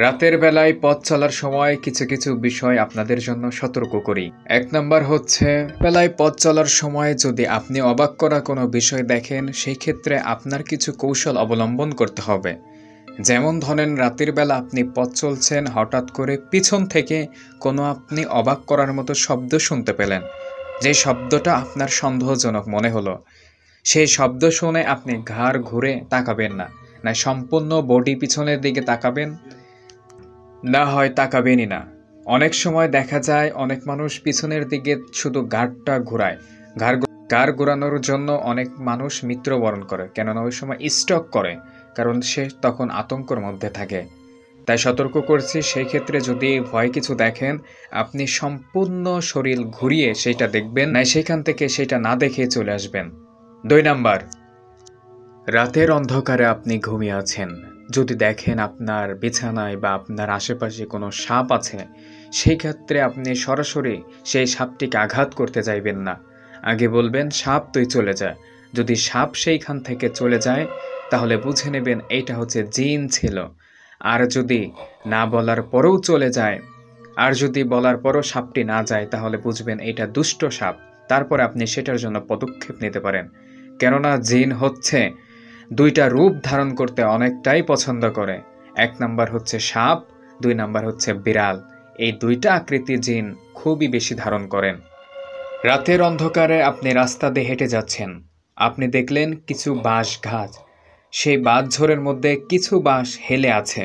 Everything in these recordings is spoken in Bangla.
রাতের বেলায় পথ চলার সময় কিছু কিছু বিষয় আপনাদের জন্য সতর্ক করি। ১ নাম্বার হচ্ছে, বেলায় পথ চলার সময় যদি আপনি অবাক করা কোনো বিষয় দেখেন, সেই ক্ষেত্রে আপনার কিছু কৌশল অবলম্বন করতে হবে। যেমন ধরেন, রাতের বেলা আপনি পথ চলছেন, হঠাৎ করে পিছন থেকে কোনো আপনি অবাক করার মতো শব্দ শুনতে পেলেন। যে শব্দটা আপনার সন্দেহজনক মনে হলো, সেই শব্দ শুনে আপনি ঘাড় ঘুরে তাকাবেন না, না সম্পূর্ণ বডি পিছনের দিকে তাকাবেন, না হয় তাকাবেনই না। অনেক সময় দেখা যায় অনেক মানুষ পিছনের দিকে শুধু ঘাড়টা ঘোরায়। ঘাড় ঘোরানোর জন্য অনেক মানুষ মৃত্যুবরণ করে, কেননা ওই সময় স্ট্রোক করে, কারণ সে তখন আতঙ্কের মধ্যে থাকে। তাই সতর্ক করছি, সেই ক্ষেত্রে যদি ভয় কিছু দেখেন, আপনি সম্পূর্ণ শরীর ঘুরিয়ে সেইটা দেখবেন, না সেখান থেকে সেটা না দেখে চলে আসবেন। ২ নাম্বার, রাতের অন্ধকারে আপনি ঘুমিয়ে আছেন, যদি দেখেন আপনার বিছানায় বা আপনার আশেপাশে কোনো সাপ আছে, সেই ক্ষেত্রে আপনি সরাসরি সেই সাপটিকে আঘাত করতে চাইবেন না। আগে বলবেন, সাপ তুই চলে যা। যদি সাপ সেইখান থেকে চলে যায়, তাহলে বুঝে নেবেন এইটা হচ্ছে জিন ছিল। আর যদি না বলার পরেও চলে যায়, আর যদি বলার পরও সাপটি না যায়, তাহলে বুঝবেন এটা দুষ্ট সাপ। তারপর আপনি সেটার জন্য পদক্ষেপ নিতে পারেন। কেননা জিন হচ্ছে ২টা রূপ ধারণ করতে অনেকটাই পছন্দ করে। ১ নাম্বার হচ্ছে সাপ, ২ নাম্বার হচ্ছে বিড়াল। এই ২টা আকৃতি জিন খুবই বেশি ধারণ করেন। রাতের অন্ধকারে আপনি রাস্তা দিয়ে হেঁটে যাচ্ছেন, আপনি দেখলেন কিছু বাঁশ গাছ, সেই বাঁশঝোড়ের মধ্যে কিছু বাঁশ হেলে আছে।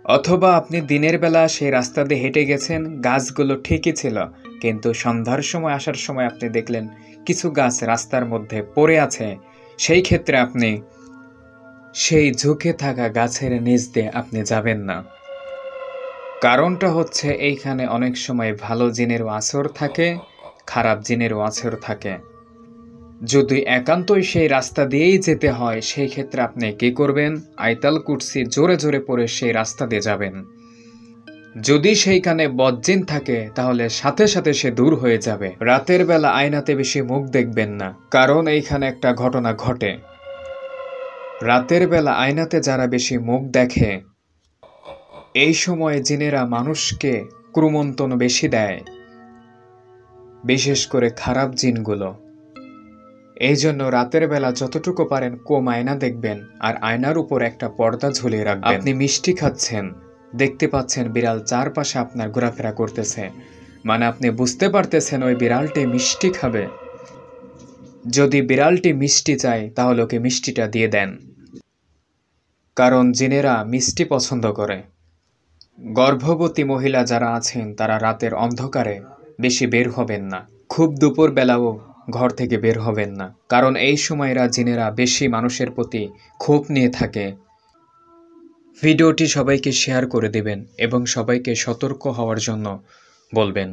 অথবা আপনি দিনের বেলা সেই রাস্তা দিয়ে হেঁটে গেছেন, গাছগুলো ঠিকই ছিল, কিন্তু সন্ধ্যার সময় আসার সময় আপনি দেখলেন কিছু গাছ রাস্তার মধ্যে পড়ে আছে। সেই ক্ষেত্রে আপনি সেই ঝুঁকে থাকা গাছের নিচ দিয়ে আপনি যাবেন না। কারণটা হচ্ছে, এইখানে অনেক সময় ভালো জিনেরও আছর থাকে, খারাপ জিনেরও আছর থাকে। যদি একান্তই সেই রাস্তা দিয়েই যেতে হয়, সেই ক্ষেত্রে আপনি কি করবেন? আয়াতুল কুরসি জোরে জোরে পড়ে সেই রাস্তা দিয়ে যাবেন। যদি সেইখানে বদজিন থাকে, তাহলে সাথে সাথে সে দূর হয়ে যাবে। রাতের বেলা আয়নাতে বেশি মুখ দেখবেন না, কারণ এইখানে একটা ঘটনা ঘটে। রাতের বেলা আয়নাতে যারা বেশি মুখ দেখে, এই সময়ে জিনেরা মানুষকে ক্রুমন্তন বেশি দেয়, বিশেষ করে খারাপ জিনগুলো। এই জন্য রাতের বেলা যতটুকু পারেন কম আয়না দেখবেন, আর আয়নার উপর একটা পর্দা ঝুলিয়ে রাখবেন। আপনি মিষ্টি খাচ্ছেন, দেখতে পাচ্ছেন বিড়াল চারপাশে আপনার ঘোরাফেরা করতেছে, মানে আপনি বুঝতে পারতেছেন ওই বিড়ালটি মিষ্টি খাবে। যদি বিড়ালটি মিষ্টি চায়, তাহলে ওকে মিষ্টিটা দিয়ে দেন, কারণ জিনেরা মিষ্টি পছন্দ করে। গর্ভবতী মহিলা যারা আছেন, তারা রাতের অন্ধকারে বেশি বের হবেন না, খুব দুপুর বেলাও ঘর থেকে বের হবেন না, কারণ এই সময়রা জিনেরা বেশি মানুষের প্রতি ক্ষোভ নিয়ে থাকে। ভিডিওটি সবাইকে শেয়ার করে দেবেন এবং সবাইকে সতর্ক হওয়ার জন্য বলবেন।